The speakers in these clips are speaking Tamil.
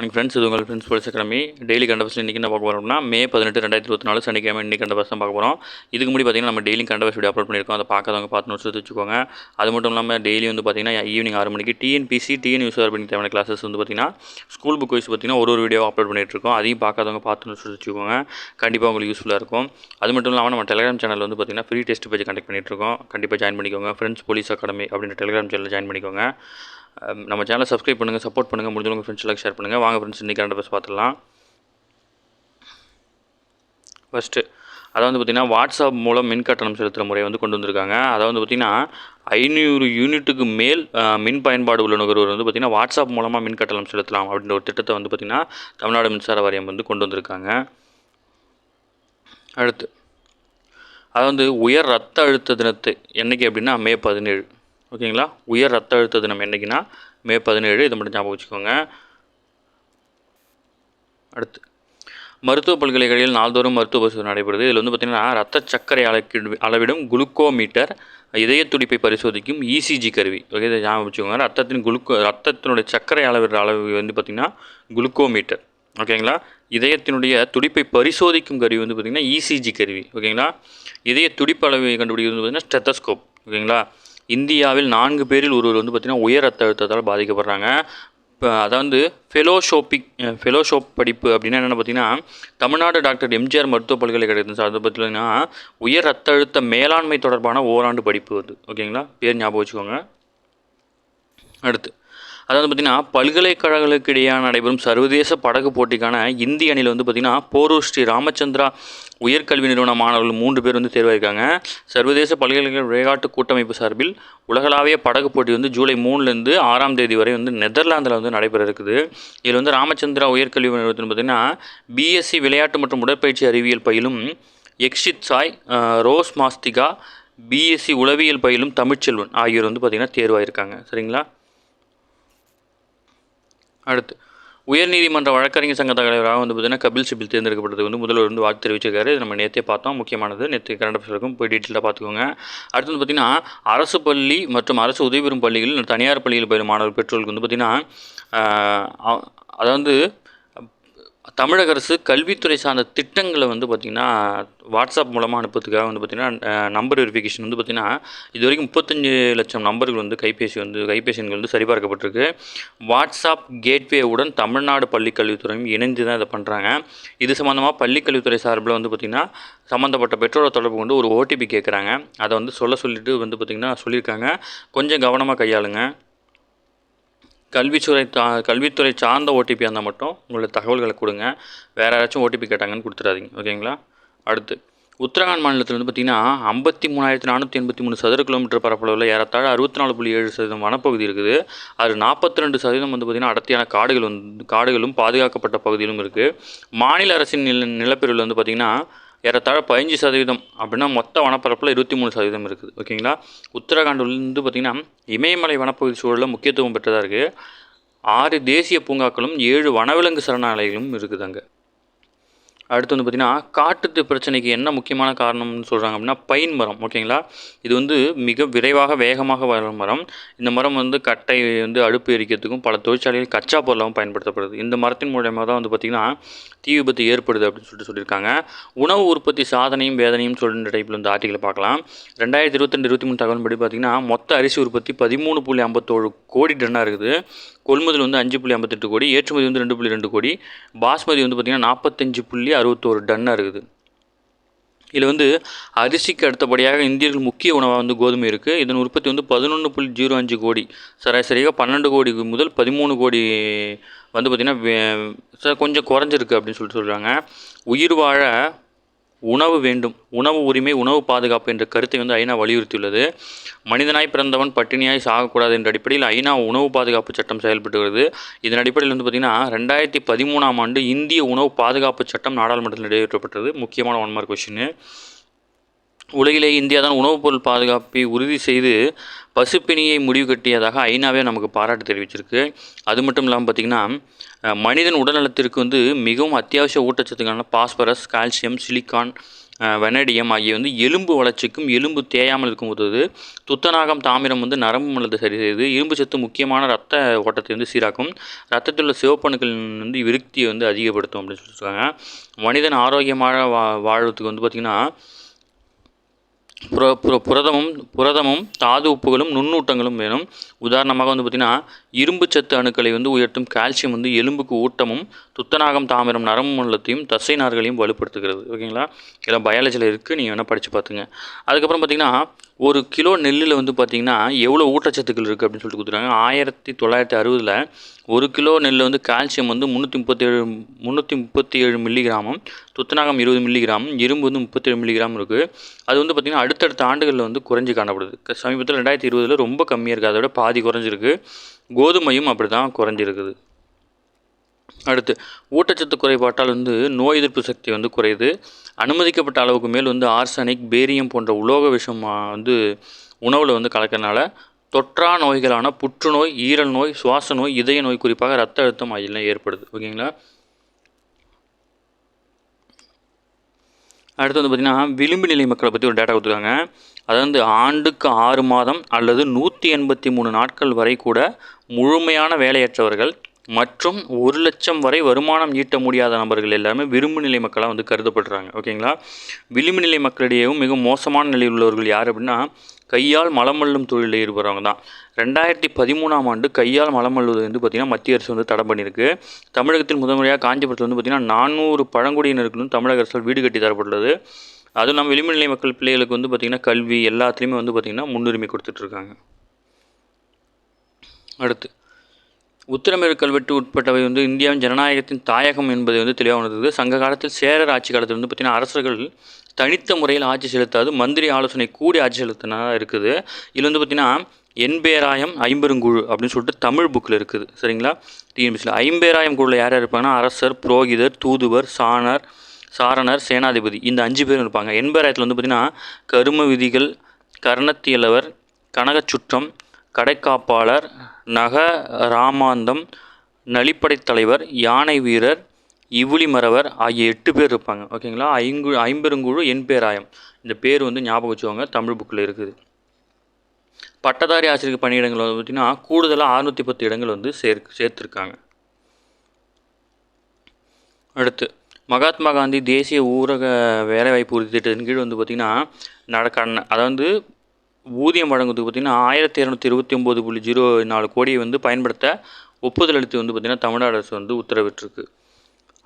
Morning friends. இது உங்கள் friends police academy. Daily current affairs இன்றைக்கி என்ன பார்க்க போகிறோம்னா மே 18 2024 சனிக்கிழமை இன்றைக்கி கரண்ட் அஃபேர்ஸ் தான் பார்க்க போகிறோம். இதுக்கு முன்னாடி பார்த்திங்கன்னா நம்ம daily current affairs video upload பண்ணியிருக்கோம். அதை பார்க்காதவங்க பார்த்து நோட்ஸ் எடுத்து வச்சுக்கோங்க. அது மட்டும் இல்லாமல் டெய்லி வந்து பார்த்திங்கன்னா ஈவினிங் 6 மணிக்கு டிஎன்பிசி டிஎன்யூஎஸ்ஆர் பண்ணி தேவையான கிளாஸஸ் வந்து பார்த்திங்கன்னா ஸ்கூல் புக் வைஸ் பார்த்திங்கன்னா ஒரு வீடியோ அப்லோட் பண்ணிகிட்ருக்கோம். அதையும் பார்க்காதவங்க பார்த்து நோட்ஸ் எடுத்து வச்சுக்கோங்க. கண்டிப்பாக உங்களுக்கு யூஸ்ஃபுல்லாக இருக்கும். அது மட்டும் இல்லாமல் நம்ம டெலிகிராம் சேனல் வந்து பார்த்திங்கன்னா ஃப்ரீ டெஸ்ட் பேஜ் கண்டக்ட் பண்ணிகிட்ருக்கோம். கண்டிப்பாக ஜாயின் பண்ணிக்கோங்க. ஃப்ரெண்ட்ஸ் போலீஸ் அகாடமி அப்படின்ற டெலிகிராம் சேனலில் ஜாயின் பண்ணிக்கோங்க. நம்ம சேனலை சப்ஸ்கிரைப் பண்ணுங்கள், சப்போர்ட் பண்ணுங்கள், முடிஞ்சவங்க ஃப்ரெண்ட்ஸ்லாம் ஷேர் பண்ணுங்கள். வாங்க ஃப்ரெண்ட்ஸ், இன்றைக்கி கரண்ட் அஃபேர்ஸ் பார்த்துடலாம். ஃபஸ்ட்டு அதாவது பார்த்திங்கன்னா வாட்ஸ்அப் மூலம் மின் கட்டணம் செலுத்துகிற முறை வந்து கொண்டு வந்திருக்காங்க. அதாவது பார்த்திங்கன்னா 500 யூனிட்டுக்கு மேல் மின் பயன்பாடு உள்ள நுகர்வோர் வந்து பார்த்திங்கன்னா வாட்ஸ்அப் மூலமாக மின் கட்டணம் செலுத்தலாம் அப்படின்ற ஒரு திட்டத்தை வந்து பார்த்திங்கன்னா தமிழ்நாடு மின்சார வாரியம் வந்து கொண்டு வந்திருக்காங்க. அடுத்து அதாவது உயர் ரத்த அழுத்த தினத்தை என்றைக்கு அப்படின்னா மே 17. ஓகேங்களா? உயர் ரத்த அழுத்த தினம் என்றைக்குன்னா மே 17. இதை மட்டும் ஞாபகம் வச்சுக்கோங்க. அடுத்து மருத்துவ பல்கலைக்கழகத்தில் நாள்தோறும் மருத்துவ பரிசோதனை நடைபெறுது. இதில் வந்து பார்த்திங்கன்னா ரத்த சர்க்கரை அளவிடும் குளுக்கோமீட்டர், இதய துடிப்பை பரிசோதிக்கும் இசிஜி கருவி. ஓகே, இதை ஞாபகம் வச்சுக்கோங்க. ரத்தத்தினுடைய சர்க்கரை அளவிடுற அளவு வந்து பார்த்திங்கன்னா குளுக்கோமீட்டர். ஓகேங்களா? இதயத்தினுடைய துடிப்பை பரிசோதிக்கும் கருவி வந்து பார்த்திங்கன்னா இசிஜி கருவி. ஓகேங்களா? இதய துடிப்பு அளவை கண்டுபிடிக்கிறது வந்து பார்த்திங்கன்னா ஸ்டெத்தஸ்கோப். ஓகேங்களா? இந்தியாவில் 4 பேரில் ஒருவர் வந்து பார்த்திங்கன்னா உயர் ரத்த அழுத்தத்தால் பாதிக்கப்படுறாங்க. இப்போ அதாவது ஃபெலோஷிப் படிப்பு அப்படின்னா என்னென்னு பார்த்திங்கன்னா தமிழ்நாடு டாக்டர் எம்ஜிஆர் மருத்துவ பல்கலைக்கழகத்தின் சார்ந்து பார்த்திங்கன்னா உயர் ரத்த அழுத்த மேலாண்மை தொடர்பான ஓராண்டு படிப்பு வந்து. ஓகேங்களா? பேர் ஞாபகம் வச்சுக்கோங்க. அடுத்து அதாவது பார்த்திங்கன்னா பல்கலைக்கழகங்களுக்கு இடையே நடைபெறும் சர்வதேச படகு போட்டிக்கான இந்திய அணியில் வந்து பார்த்திங்கன்னா போரூர் ஸ்ரீ ராமச்சந்திரா உயர்கல்வி நிறுவன மாணவர்கள் 3 பேர் வந்து தேர்வாயிருக்காங்க. சர்வதேச பல்கலைக்கழக விளையாட்டு கூட்டமைப்பு சார்பில் உலகளாவிய படகு போட்டி வந்து ஜூலை 3லேருந்து 6ஆம் தேதி வரை வந்து நெதர்லாந்தில் வந்து நடைபெற இருக்குது. இதில் வந்து ராமச்சந்திரா உயர்கல்வி நிறுவனத்தில் பார்த்திங்கன்னா பிஎஸ்சி விளையாட்டு மற்றும் உடற்பயிற்சி அறிவியல் பயிலும் எக்ஷித் சாய், ரோஸ் மாஸ்திகா, பிஎஸ்சி உளவியல் பயிலும் தமிழ்ச்செல்வன் ஆகியோர் வந்து பார்த்திங்கன்னா தேர்வாயிருக்காங்க. சரிங்களா? அடுத்து உயர்நீதிமன்ற வழக்கறிஞர் சங்க தலைவராக வந்து பார்த்திங்கன்னா கபில் சிபில் தேர்ந்தெடுக்கப்பட்டது வந்து முதல்வர் வந்து வாழ்த்து தெரிவிச்சிருக்காரு. இது நம்ம நேற்றே பார்த்தோம். முக்கியமானது நேற்று கரண்ட் அஃபேர்ஸ் இருக்கும், போய் டீட்டெயிலாக பார்த்துக்கோங்க. அடுத்து வந்து பார்த்திங்கன்னா அரசு பள்ளி மற்றும் அரசு உதவி பெறும் பள்ளிகளில் தனியார் பள்ளியில் பயிலும் மாணவர் பெற்றோர்களுக்கு வந்து பார்த்திங்கன்னா அதாவது தமிழக அரசு கல்வித்துறை சார்ந்த திட்டங்களை வந்து பார்த்திங்கன்னா வாட்ஸ்அப் மூலமாக அனுப்புறதுக்காக வந்து பார்த்திங்கன்னா நம்பர் வெரிஃபிகேஷன் வந்து பார்த்திங்கன்னா இது வரைக்கும் 35 லட்சம் நம்பர்கள் வந்து கைபேசி எண்கள் வந்து சரிபார்க்கப்பட்டிருக்கு. வாட்ஸ்அப் கேட்வேவுடன் தமிழ்நாடு பள்ளிக்கல்வித்துறையும் இணைந்து தான் இதை பண்ணுறாங்க. இது சம்மந்தமாக பள்ளிக்கல்வித்துறை சார்பில் வந்து பார்த்திங்கன்னா சம்மந்தப்பட்ட பெற்றோரை தொடர்பு கொண்டு ஒரு ஓடிபி கேட்குறாங்க. அதை வந்து சொல்லிட்டு வந்து பார்த்திங்கன்னா சொல்லியிருக்காங்க. கொஞ்சம் கவனமாக கையாளுங்க. கல்வித்துறை சார்ந்த ஓடிபி இருந்தால் மட்டும் உங்களோட தகவல்களை கொடுங்க. வேறு யாராச்சும் ஓடிபி கேட்டாங்கன்னு கொடுத்துடாதீங்க. ஓகேங்களா? அடுத்து உத்தரகாண்ட் மாநிலத்தில் வந்து பார்த்திங்கன்னா 53,483 சதுர கிலோமீட்டர் பரப்பளவில் ஏறத்தாழ 64.7% வனப்பகுதி இருக்குது. அது 42% வந்து பார்த்திங்கன்னா அடர்த்தியான காடுகளும் பாதுகாக்கப்பட்ட பகுதியிலும் இருக்குது. மாநில அரசின் நிலப்பிரிவில் வந்து பார்த்திங்கன்னா ஏறத்தாழ 15% அப்படின்னா மொத்த வனப்பரப்பில் 23% இருக்குது. ஓகேங்களா? உத்தரகாண்ட் வந்து பார்த்திங்கன்னா இமயமலை வனப்பகுதி சூழலில் முக்கியத்துவம் பெற்றதாக இருக்குது. 6 தேசிய பூங்காக்களும் 7 வனவிலங்கு சரணாலயங்களும் இருக்குது அங்கே. அடுத்து வந்து பார்த்திங்கன்னா காட்டுத்தீ பிரச்சனைக்கு என்ன முக்கியமான காரணம்னு சொல்கிறாங்க அப்படின்னா பைன் மரம். ஓகேங்களா? இது வந்து மிக வேகமாக வளரும் மரம். இந்த மரம் வந்து கட்டை வந்து அடுப்பு எரிக்கிறதுக்கும் பல தொழிற்சாலைகள் கச்சா பொருளாகவும் பயன்படுத்தப்படுது. இந்த மரத்தின் மூலமாக தான் வந்து பார்த்திங்கன்னா தீ விபத்து ஏற்படுது அப்படின்னு சொல்லியிருக்காங்க. உணவு உற்பத்தி சாதனையும் வேதனையும் சொல்கிற டைப்பில் வந்து ஆர்டிக்கலை பார்க்கலாம். 2022-23 தகவல்படி பார்த்திங்கன்னா மொத்த அரிசி உற்பத்தி 13.57 கோடி டன்னாக இருக்குது. கொள்முதல் வந்து 5.58 கோடி, ஏற்றுமதி வந்து 2.2 கோடி, பாஸ்மதி வந்து பார்த்திங்கன்னா 45.61 டன்னாக இருக்குது. இதில் வந்து அரிசிக்கு அடுத்தபடியாக இந்தியர்கள் முக்கிய உணவாக வந்து கோதுமை இருக்குது. இதன் உற்பத்தி வந்து 11.05 கோடி, சராசரியாக 12 கோடி முதல் 13 கோடி வந்து பார்த்திங்கன்னா கொஞ்சம் குறைஞ்சிருக்கு அப்படின்னு சொல்கிறாங்க. உயிர் வாழ உணவு வேண்டும், உணவு உரிமை, உணவு பாதுகாப்பு என்ற கருத்தை வந்து ஐநா வலியுறுத்தியுள்ளது. மனிதனாய் பிறந்தவன் பட்டினியாய் சாகக்கூடாது என்ற அடிப்படையில் ஐநா உணவு பாதுகாப்பு சட்டம் செயல்பட்டு வருது. இதன் அடிப்படையில் வந்து பார்த்திங்கன்னா 2013ஆம் ஆண்டு இந்திய உணவு பாதுகாப்பு சட்டம் நாடாளுமன்றத்தில் நிறைவேற்றப்பட்டது. முக்கியமான 1 மார்க் கொஸ்டின். உலகிலேயே இந்தியா தான் உணவுப் பொருள் பாதுகாப்பை உறுதி செய்து பசுப்பிணியை முடிவு கட்டியதாக ஐநாவே நமக்கு பாராட்டு தெரிவிச்சிருக்கு. அது மட்டும் இல்லாமல் பார்த்திங்கன்னா மனிதன் உடல்நலத்திற்கு வந்து மிகவும் அத்தியாவசிய ஊட்டச்சத்துக்கான பாஸ்பரஸ், கால்சியம், சிலிக்கான், வெனடியம் ஆகிய வந்து எலும்பு வளர்ச்சிக்கும் எலும்பு தேயாமல் இருக்கும் உதவுது. துத்தநாகம் தாமிரம் வந்து நரம்பு மண்டலத்தை சரி செய்யுது. இரும்பு சத்து முக்கியமான ரத்த ஓட்டத்தை வந்து சீராக்கும். ரத்தத்தில் உள்ள சிவப்பணுக்கள் வந்து விருத்தியை வந்து அதிகப்படுத்தும் அப்படின்னு சொல்லியிருக்காங்க. மனிதன் ஆரோக்கியமாக வாழ்வதுக்கு வந்து பார்த்திங்கன்னா புரதமும் தாது உப்புகளும் நுண்ணூட்டங்களும் வேணும். உதாரணமாக வந்து பார்த்திங்கன்னா இரும்பு சத்து அணுக்களை வந்து உயர்த்தும் கால்சியம் வந்து எலும்புக்கு ஊட்டமும், துத்தநாகம் தாமிரம் நரம்பு மண்டலத்தையும் தசை நார்களையும் வலுப்படுத்துகிறது. ஓகேங்களா, இதெல்லாம் பயாலஜியில் இருக்குது, நீங்கள் வேணால் படித்து பார்த்துங்க. அதுக்கப்புறம் பார்த்திங்கன்னா ஒரு கிலோ நெல்லில் வந்து பார்த்திங்கன்னா எவ்வளோ ஊட்டச்சத்துக்கள் இருக்குது அப்படின்னு சொல்லிட்டு கொடுத்துருக்காங்க. 1960 ஒரு கிலோ நெல்லில் வந்து கால்சியம் வந்து 337 மில்லிகிராமும், துத்தநாகம் 20 மில்லிகிராமும், இரும்பு வந்து 37 மில்லிகிராம் இருக்குது. அது வந்து பார்த்திங்கன்னா அடுத்தடுத்த ஆண்டுகளில் வந்து குறைஞ்சி காணப்படுது. சமீபத்தில் 2020 ரொம்ப கம்மியாக இருக்குது, அதை விட பாதி குறைஞ்சிருக்கு. கோதுமையும் அப்படி தான் குறைஞ்சிருக்குது. அடுத்து ஊட்டச்சத்து குறைபாட்டால் வந்து நோய் எதிர்ப்பு சக்தி வந்து குறையுது. அனுமதிக்கப்பட்ட அளவுக்கு மேல் வந்து ஆர்சனிக், பேரியம் போன்ற உலோக விஷம் வந்து உணவில் வந்து கலக்கிறதுனால தொற்றா நோய்களான புற்றுநோய், ஈரல் நோய், சுவாச நோய், இதய நோய், குறிப்பாக ரத்த அழுத்தம் ஆகியெல்லாம் ஏற்படுது. ஓகேங்களா. அடுத்து வந்து பார்த்திங்கன்னா விளிம்பு நிலை மக்களை பற்றி ஒரு டேட்டா கொடுத்துருக்காங்க. அதாவது ஆண்டுக்கு 6 மாதம் அல்லது 183 நாட்கள் வரை கூட முழுமையான வேலையற்றவர்கள் மற்றும் 1 லட்சம் வரை வருமானம் ஈட்ட முடியாத நபர்கள் எல்லாருமே விளிம்பு நிலை மக்களாக வந்து கருதப்படுறாங்க. ஓகேங்களா. விளிம்பு நிலை மக்களிடையேவும் மிக மோசமான நிலையில் உள்ளவர்கள் யார் அப்படின்னா கையால் மலமல்லும் தொழிலில் ஈடுபடுறவங்க தான். 2013ஆம் ஆண்டு கையால் மலமல்லுவது வந்து பார்த்திங்கன்னா மத்திய அரசு வந்து தடை பண்ணியிருக்கு. தமிழகத்தில் முதன்முறையாக காஞ்சிபுரத்தில் வந்து பார்த்திங்கன்னா 400 பழங்குடியினருக்கு வந்து தமிழக அரசால் வீடு கட்டி தரப்பட்டுள்ளது. அதுவும் நம்ம விளிம்பு நிலை மக்கள் பிள்ளைகளுக்கு வந்து பார்த்திங்கன்னா கல்வி எல்லாத்துலேயுமே வந்து பார்த்திங்கன்னா முன்னுரிமை கொடுத்துட்ருக்காங்க. அடுத்து உத்திரமேறு கல்வெட்டு உட்பட்டவை வந்து இந்தியாவின் ஜனநாயகத்தின் தாயகம் என்பதை வந்து தெளிவாக உணர்ந்தது. சங்க காலத்தில் சேரர் ஆட்சி காலத்தில் வந்து பார்த்திங்கன்னா அரசர்கள் தனித்த முறையில் ஆட்சி செலுத்தாது, மந்திரி ஆலோசனை கூடி ஆட்சி செலுத்தினா இருக்குது. இதில் வந்து பார்த்திங்கன்னா எண்பேராயம் ஐம்பெருங்குழு அப்படின்னு சொல்லிட்டு தமிழ் புக்கில் இருக்குது. சரிங்களா. டிஎன்பிசியில் ஐம்பேராயம் குழுவில் யார் இருப்பாங்கன்னா அரசர், புரோகிதர், தூதுவர், சாரணர், சேனாதிபதி, இந்த 5 பேரும் இருப்பாங்க. எண்பேராயத்தில் வந்து பார்த்திங்கன்னா கரும விதிகள், கர்ணத்தியலவர், கனகச்சுற்றம், கடைக்காப்பாளர், நகராமாந்தம், நலிப்படை தலைவர், யானை வீரர், இவுளிமறவர் ஆகிய 8 பேர் இருப்பாங்க. ஓகேங்களா. ஐம்பெருங்குழு எண்பேராயம், இந்த பேர் வந்து ஞாபகம் வச்சுக்கோங்க, தமிழ் புக்கில் இருக்குது. பட்டதாரி ஆசிரியர் பணியிடங்கள் வந்து பார்த்திங்கன்னா கூடுதலாக 610 இடங்கள் வந்து சேர்த்துருக்காங்க. அடுத்து மகாத்மா காந்தி தேசிய ஊரக வேலைவாய்ப்பு உறுதி திட்டத்தின் கீழ் வந்து பார்த்திங்கன்னா அதாவது ஊதியம் வழங்குவதுக்கு பார்த்திங்கன்னா 1229.04 கோடியை வந்து பயன்படுத்த ஒப்புதல் அளித்து வந்து பார்த்திங்கன்னா தமிழ்நாடு அரசு வந்து உத்தரவிட்டிருக்கு.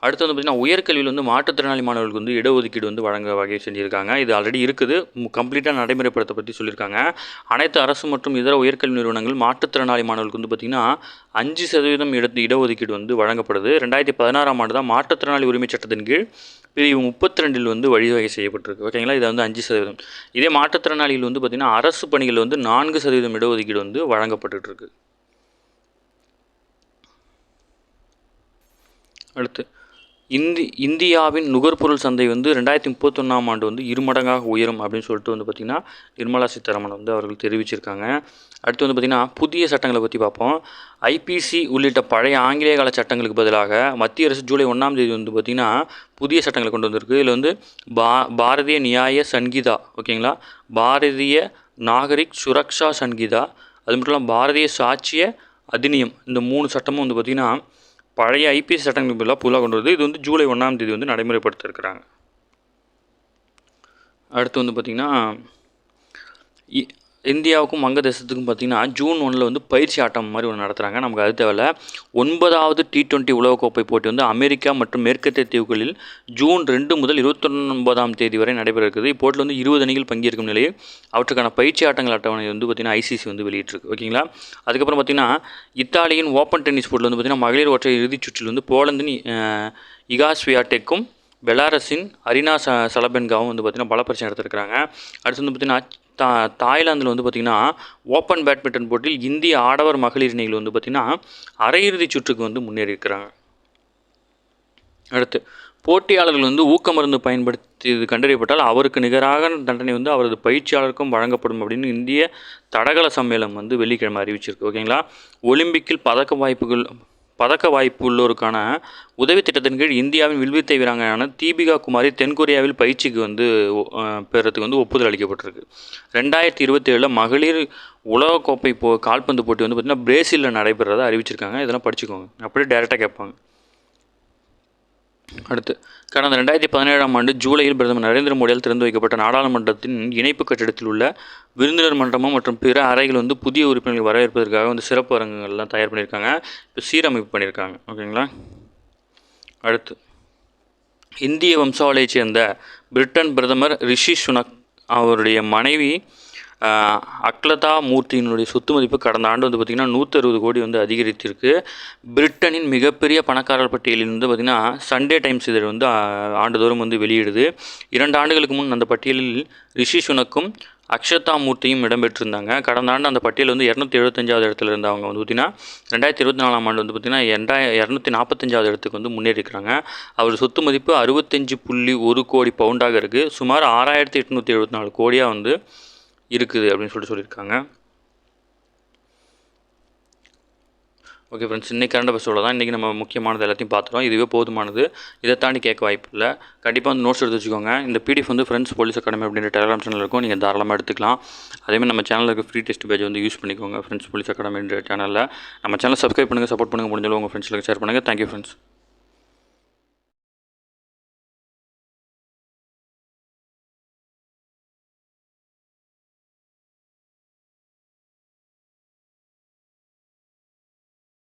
அடுத்து வந்து பார்த்திங்கன்னா உயர்கல்வியில் வந்து மாற்றுத்திறனாளி மாணவர்களுக்கு வந்து இடஒதுக்கீடு வந்து வழங்க வகை செஞ்சுருக்காங்க. இது ஆல்ரெடி இருக்குது, கம்ப்ளீட்டாக நடைமுறைப்படுத்த பற்றி சொல்லியிருக்காங்க. அனைத்து அரசு மற்றும் இதர உயர்கல்வி நிறுவனங்கள் மாற்றுத்திறனாளி மாணவர்களுக்கு வந்து பார்த்திங்கன்னா 5% இடஒதுக்கீடு வந்து வழங்கப்படுது. 2016ஆம் ஆண்டு தான் மாற்றுத்திறனாளி உரிமை சட்டத்தின் கீழ் பிரிவு 32 வந்து வழிவகை செய்யப்பட்டிருக்கு. ஓகேங்களா. இது வந்து 5%. இதே மாற்றுத்திறனாளிகள் வந்து பார்த்திங்கன்னா அரசு பணிகள் வந்து 4% இடஒதுக்கீடு வந்து வழங்கப்பட்டுருக்கு. அடுத்து இந்தியாவின் நுகர்பொருள் சந்தை வந்து 2031ஆம் ஆண்டு வந்து 2 மடங்காக உயரும் அப்படின்னு சொல்லிட்டு வந்து பார்த்திங்கன்னா நிர்மலா சீதாராமன் வந்து அவர்கள் தெரிவிச்சிருக்காங்க. அடுத்து வந்து பார்த்திங்கன்னா புதிய சட்டங்களை பற்றி பார்ப்போம். ஐபிசி உள்ளிட்ட பழைய ஆங்கிலேய கால சட்டங்களுக்கு பதிலாக மத்திய அரசு ஜூலை 1ஆம் தேதி வந்து பார்த்திங்கன்னா புதிய சட்டங்களை கொண்டு வந்திருக்கு. இதில் வந்து பாரதிய நியாய சங்கீதா, ஓகேங்களா, பாரதிய நாகரிக் சுரக்ஷா சங்கீதா, அது மட்டும் இல்லாமல் பாரதிய சாட்சிய அதிநியம், இந்த 3 சட்டமும் வந்து பார்த்திங்கன்னா பழைய ஐபிஎஸ் சட்டங்களுக்கு பதிலாக புதுசாக கொண்டு வருது. இது வந்து ஜூலை 1ஆம் தேதி வந்து நடைமுறைப்படுத்த இருக்கிறாங்க. அடுத்து வந்து பார்த்திங்கன்னா இந்தியாவுக்கும் வங்கதேசத்துக்கும் பார்த்திங்கன்னா ஜூன் 1 வந்து பயிற்சி ஆட்டம் மாதிரி ஒன்று நடத்துகிறாங்க. நமக்கு அது தேவையில்ல. 9வது T20 உலகக்கோப்பை போட்டி வந்து அமெரிக்கா மற்றும் மேற்கத்திய தீவுகளில் ஜூன் 2 முதல் 29ஆம் தேதி வரை நடைபெற இருக்குது. இப்போட்டில் வந்து 20 அணிகள் பங்கேற்கும் நிலையில் அவற்றுக்கான பயிற்சி ஆட்டங்கள் அட்டவணை வந்து பார்த்திங்கன்னா ஐசிசி வந்து வெளியிட்டிருக்கு. ஓகேங்களா. அதுக்கப்புறம் பார்த்திங்கன்னா இத்தாலியின் ஓப்பன் டென்னிஸ் போட்டியில் வந்து பார்த்திங்கன்னா மகளிர் ஒற்றை இறுதிச் சுற்றில் வந்து போலந்தின் இகா ஸ்வியாடெக்கும் பெலாரஸின் அரினா சலபென்காவும் வந்து பார்த்திங்கன்னா பலப்பரிசை நடத்திருக்கிறாங்க. அடுத்து வந்து பார்த்திங்கன்னா தாய்லாந்தில் வந்து பார்த்திங்கன்னா ஓப்பன் பேட்மிண்டன் போட்டியில் இந்திய ஆடவர் மகளிர் இணைகள் வந்து பார்த்திங்கன்னா அரையிறுதிச் சுற்றுக்கு வந்து முன்னேறி இருக்கிறாங்க. அடுத்து போட்டியாளர்கள் வந்து ஊக்க மருந்து பயன்படுத்தியது கண்டறியப்பட்டால் அவருக்கு நிகராக தண்டனை வந்து அவரது பயிற்சியாளருக்கும் வழங்கப்படும் அப்படின்னு இந்திய தடகள சம்மேளனம் வந்து வெள்ளிக்கிழமை அறிவிச்சிருக்கு. ஓகேங்களா. ஒலிம்பிக்கில் பதக்க வாய்ப்பு உள்ளோருக்கான உதவி திட்டத்தின் கீழ் இந்தியாவின் வில்வித்தை வீராங்கனையான தீபிகா குமாரி தென்கொரியாவில் பயிற்சிக்கு வந்து பெறத்துக்கு வந்து ஒப்புதல் அளிக்கப்பட்டிருக்கு. 2027 மகளிர் உலகக்கோப்பை கால்பந்து போட்டி வந்து பார்த்திங்கன்னா பிரேசிலில் நடைபெறதை அறிவிச்சிருக்காங்க. இதெல்லாம் படிச்சுக்கோங்க, அப்படியே டேரெக்டாக கேட்பாங்க. அடுத்து, கடந்த 2017 ஜூலையில் பிரதமர் நரேந்திர மோடியால் திறந்து வைக்கப்பட்ட நாடாளுமன்றத்தின் இணைப்பு கட்டிடத்தில் உள்ள விருந்தினர் மண்டபம் மற்றும் பிற அறைகள் வந்து புதிய உறுப்பினர்கள் வரவேற்பதற்காக வந்து சிறப்பு அரங்குகள்லாம் தயார் பண்ணியிருக்காங்க. இப்போ சீரமைப்பு பண்ணியிருக்காங்க. ஓகேங்களா. அடுத்து, இந்திய வம்சாவளியைச் சேர்ந்த பிரிட்டன் பிரதமர் ரிஷி சுனக் அவருடைய மனைவி அக்லதா மூர்த்தியினுடைய சொத்து மதிப்பு கடந்த ஆண்டு வந்து பார்த்திங்கன்னா 160 கோடி வந்து அதிகரித்திருக்கு. பிரிட்டனின் மிகப்பெரிய பணக்காரர் பட்டியலில் வந்து பார்த்திங்கன்னா சண்டே டைம்ஸ் இதழ் வந்து ஆண்டுதோறும் வந்து வெளியிடுது. 2 ஆண்டுகளுக்கு முன் அந்த பட்டியலில் ரிஷி சுனக்கும் அக்ஷதா மூர்த்தியும் இடம்பெற்றிருந்தாங்க. கடந்த ஆண்டு அந்த பட்டியல் வந்து 275வது இடத்துல இருந்தவங்க வந்து பார்த்திங்கன்னா 2024 வந்து பார்த்திங்கன்னா 245வது இடத்துக்கு வந்து முன்னேறிக்கிறாங்க. அவர் சொத்து மதிப்பு 65.1 கோடி பவுண்டாக இருக்குது. சுமார் 6874 கோடியாக வந்து இருக்குது அப்படின்னு சொல்லியிருக்காங்க. ஓகே ஃப்ரெண்ட்ஸ், இன்றைக்கி கரண்ட் அஃபேர்ஸோட தான் இன்றைக்கி நம்ம முக்கியமானது எல்லாத்தையும் பார்த்துட்டோம். இதுவே போதுமானது. இதை தாண்டி கேட்க வாய்ப்பு இல்லை. கண்டிப்பாக வந்து நோட்ஸ் எடுத்து வச்சுக்கோங்க. இந்த பிடிஎஃப் வந்து ஃப்ரெண்ட்ஸ் போலீஸ் அகாடமி அப்படின்ற டெலிகிராம் சேனல் இருக்கும், நீங்கள் தாராளமாக எடுத்துக்கலாம். அதேமாதிரி நம்ம சேனலில் இருக்க ஃப்ரீ டெஸ்ட் பேஜ் வந்து யூஸ் பண்ணிக்கோங்க. ஃப்ரெண்ட்ஸ் போலீஸ் அகாடமின்ற சேனலில் நம்ம சேனல் சப்ஸ்கிரைப் பண்ணுங்கள், சப்போர்ட் பண்ணுங்கள், முடிஞ்சாலும் உங்கள் ஃப்ரெண்ட்ஸ்களுக்கு ஷேர் பண்ணுங்கள். Thank you friends.